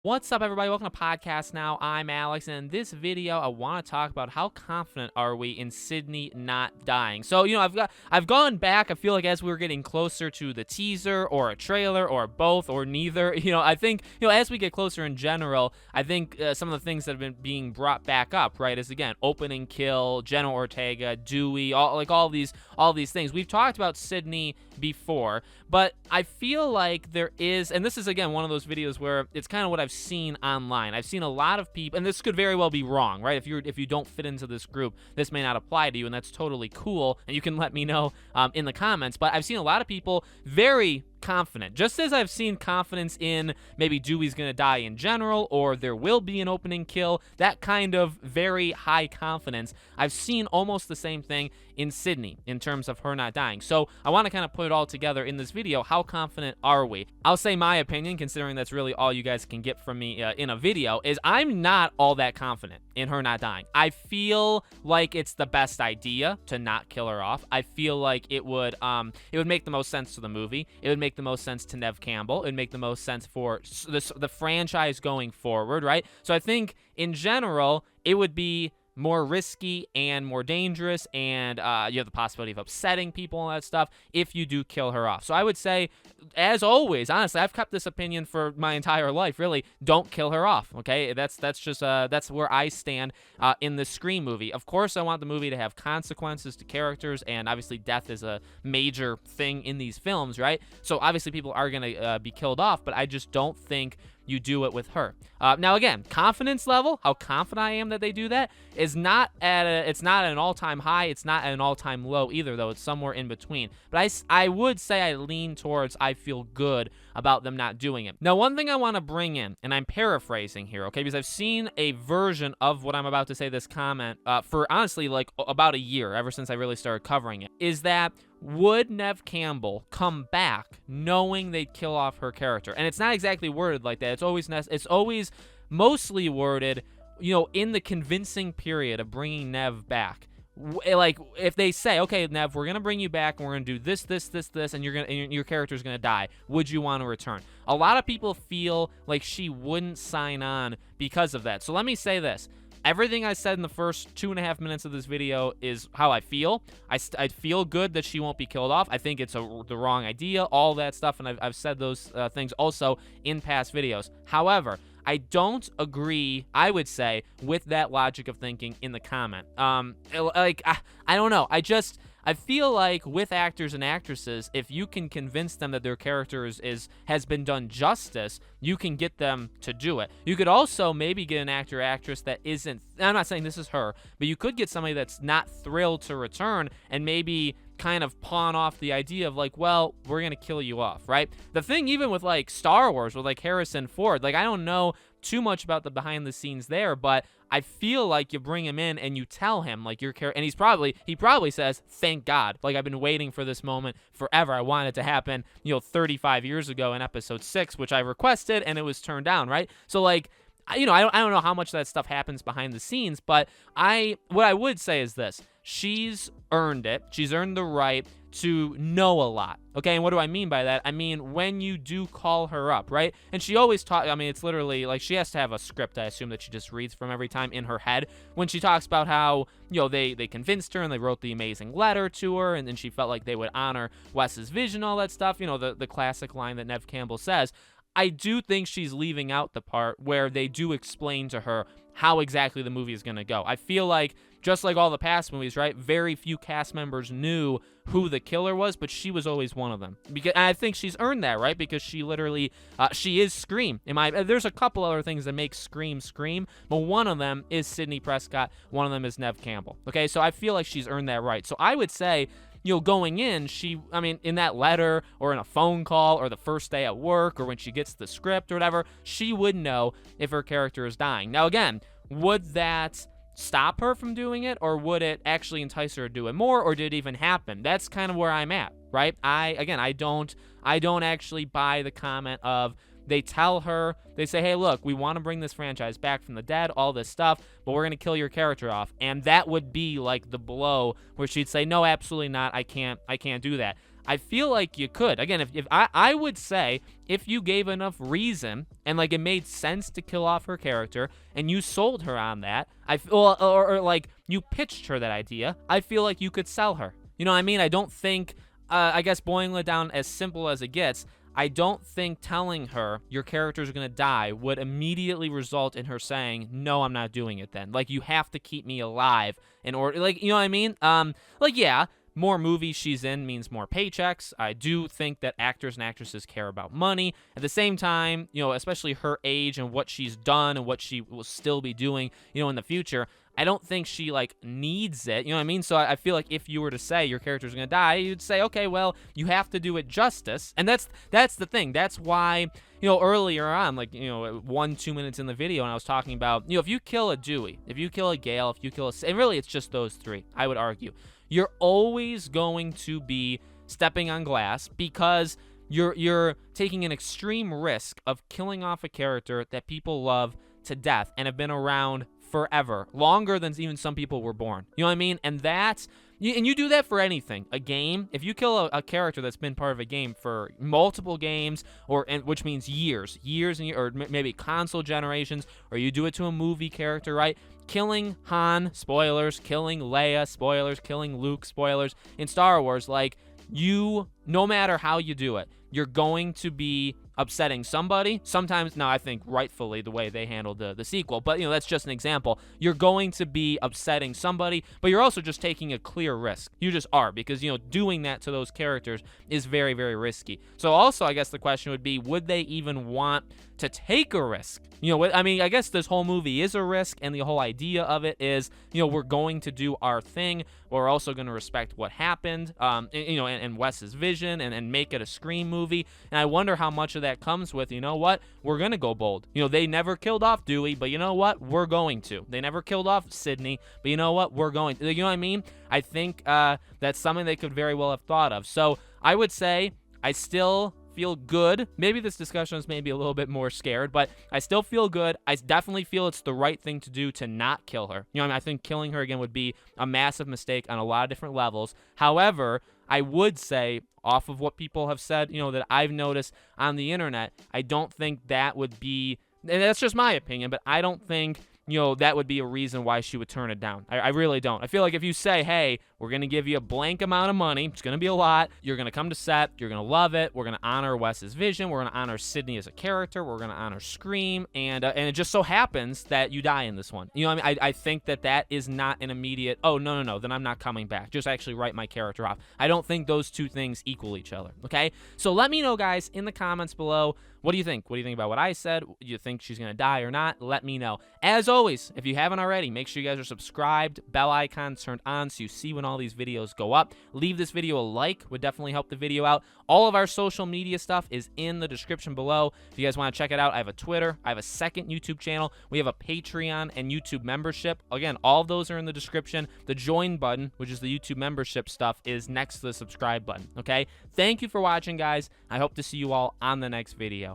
What's up, everybody? Welcome to Podcast Now. I'm Alex, and in this video, I want to talk about how confident are we in Sydney not dying. So, I've gone back. I feel like as we were getting closer to the teaser, or a trailer, or both, or neither. I think as we get closer in general, I think some of the things that have been being brought back up, right, is again opening kill, Jenna Ortega, Dewey, all these things. We've talked about Sydney before, but I feel like there is, and this is again one of those videos where it's kind of what I've seen online. I've seen a lot of people, and this could very well be wrong, right? If you don't fit into this group, this may not apply to you, and that's totally cool. And you can let me know in the comments. But I've seen a lot of people very confident, just as I've seen confidence in maybe Dewey's gonna die in general, or there will be an opening kill, that kind of very high confidence. I've seen almost the same thing in Sydney in terms of her not dying. So I want to kind of put it all together in this video. How confident are we? I'll say my opinion, considering that's really all you guys can get from me in a video, is I'm not all that confident in her not dying. I feel like it's the best idea to not kill her off. I feel like it would make the most sense to the movie. It would make the most sense to Neve Campbell. It would make the most sense for the franchise going forward, right? So I think in general, it would be more risky and more dangerous, and you have the possibility of upsetting people and that stuff if you do kill her off. So I would say, as always, honestly, I've kept this opinion for my entire life, really, don't kill her off, okay? That's just that's where I stand in the Scream movie. Of course, I want the movie to have consequences to characters, and obviously death is a major thing in these films, right? So obviously people are going to be killed off, but I just don't think you do it with her. Now again, confidence level, how confident I am that they do that is not it's not at an all-time high, it's not at an all-time low either, though. It's somewhere in between. But I would say I lean towards I feel good about them not doing it. Now, one thing I want to bring in, and I'm paraphrasing here, okay, because I've seen a version of what I'm about to say, this comment, for honestly like about a year, ever since I really started covering it, is that would Neve Campbell come back knowing they'd kill off her character? And it's not exactly worded like that. It's always mostly worded, in the convincing period of bringing Neve back. Like if they say, okay, Neve, we're gonna bring you back, and we're gonna do this, and your character's gonna die. Would you want to return? A lot of people feel like she wouldn't sign on because of that. So let me say this. Everything I said in the first 2.5 minutes of this video is how I feel. I feel good that she won't be killed off. I think it's the wrong idea, all that stuff, and I've said those things also in past videos. However, I don't agree, I would say, with that logic of thinking in the comment. I don't know. I feel like with actors and actresses, if you can convince them that their character has been done justice, you can get them to do it. You could also maybe get an actor or actress that isn't, I'm not saying this is her, but you could get somebody that's not thrilled to return and maybe kind of pawn off the idea of like, well, we're gonna kill you off, right? The thing even with like Star Wars with like Harrison Ford, like I don't know too much about the behind the scenes there, but I feel like you bring him in and you tell him like your character, and he probably says, thank God, like I've been waiting for this moment forever. I want it to happen 35 years ago in episode 6, which I requested, and it was turned down, right? So like, I don't know how much of that stuff happens behind the scenes, but what I would say is this: she's earned it. She's earned the right to know a lot. Okay, and what do I mean by that? I mean, when you do call her up, right? And she always it's literally like she has to have a script, I assume, that she just reads from every time in her head. When she talks about how, they convinced her and they wrote the amazing letter to her, and then she felt like they would honor Wes's vision, all that stuff, the classic line that Neve Campbell says. I do think she's leaving out the part where they do explain to her how exactly the movie is going to go. I feel like, just like all the past movies, right, very few cast members knew who the killer was, but she was always one of them. And I think she's earned that, right, because she literally, she is Scream. There's a couple other things that make Scream, but one of them is Sidney Prescott, one of them is Neve Campbell. Okay, so I feel like she's earned that right. So I would say, going in, in that letter or in a phone call or the first day at work or when she gets the script or whatever, she would know if her character is dying. Now, again, would that stop her from doing it, or would it actually entice her to do it more, or did it even happen? That's kind of where I'm at, right? I don't actually buy the comment of they tell her, they say, hey, look, we want to bring this franchise back from the dead, all this stuff, but we're going to kill your character off. And that would be like the blow where she'd say, no, absolutely not. I can't do that. I feel like you could. Again, if I would say if you gave enough reason and like it made sense to kill off her character and you sold her on that, or like you pitched her that idea, I feel like you could sell her. You know what I mean? I don't think, I guess boiling it down as simple as it gets, I don't think telling her your character's gonna die would immediately result in her saying, no, I'm not doing it then. Like, you have to keep me alive in order, like, you know what I mean? Like, yeah, more movies she's in means more paychecks. I do think that actors and actresses care about money. At the same time, you know, especially her age and what she's done and what she will still be doing, you know, in the future, I don't think she, like, needs it. You know what I mean? So I feel like if you were to say your character's going to die, you'd say, okay, well, you have to do it justice. And that's the thing. That's why, you know, earlier on, like, you know, 1-2 minutes in the video, and I was talking about, you know, if you kill a Dewey, if you kill a Gale, if you kill a... And really, it's just those three, I would argue. You're always going to be stepping on glass because you're taking an extreme risk of killing off a character that people love to death and have been around forever, longer than even some people were born. You know what I mean? And that's, and you do that for anything. A game, if you kill a character that's been part of a game for multiple games, which means years and years, or maybe console generations, or you do it to a movie character, right? Killing Han, spoilers, killing Leia, spoilers, killing Luke, spoilers, in Star Wars, like, you, no matter how you do it, you're going to be upsetting somebody. Sometimes, now I think rightfully the way they handled the sequel, but, you know, that's just an example. You're going to be upsetting somebody, but you're also just taking a clear risk. You just are, because, you know, doing that to those characters is very, very risky. So also, I guess the question would be, would they even want to take a risk? You know, I mean, I guess this whole movie is a risk, and the whole idea of it is, you know, we're going to do our thing. We're also going to respect what happened, you know, and Wes's vision, and make it a Scream movie. And I wonder how much of that comes with, you know what, we're going to go bold. You know, they never killed off Dewey, but you know what, we're going to. They never killed off Sidney, but you know what, we're going to. You know what I mean? I think that's something they could very well have thought of. So I would say I still feel good. Maybe this discussion is maybe a little bit more scared, but I still feel good. I definitely feel it's the right thing to do to not kill her. You know, I mean, I think killing her again would be a massive mistake on a lot of different levels. However, I would say, off of what people have said, you know, that I've noticed on the internet, I don't think that would be, and that's just my opinion, but I don't think, you know, that would be a reason why she would turn it down. I really don't. I feel like if you say, hey, we're going to give you a blank amount of money, it's going to be a lot, you're going to come to set, you're going to love it, we're going to honor Wes's vision, we're going to honor Sidney as a character, we're going to honor Scream, and it just so happens that you die in this one. You know what I mean? I think that is not an immediate, oh, no, then I'm not coming back. Just actually write my character off. I don't think those two things equal each other, okay? So let me know, guys, in the comments below, what do you think? What do you think about what I said? Do you think she's going to die or not? Let me know. As always, if you haven't already, make sure you guys are subscribed, bell icon turned on so you see when all these videos go up. Leave this video a like, would definitely help the video out. All of our social media stuff is in the description below. If you guys want to check it out, I have a Twitter, I have a second YouTube channel, we have a Patreon and YouTube membership. Again, all of those are in the description. The join button, which is the YouTube membership stuff, is next to the subscribe button, okay? Thank you for watching, guys. I hope to see you all on the next video.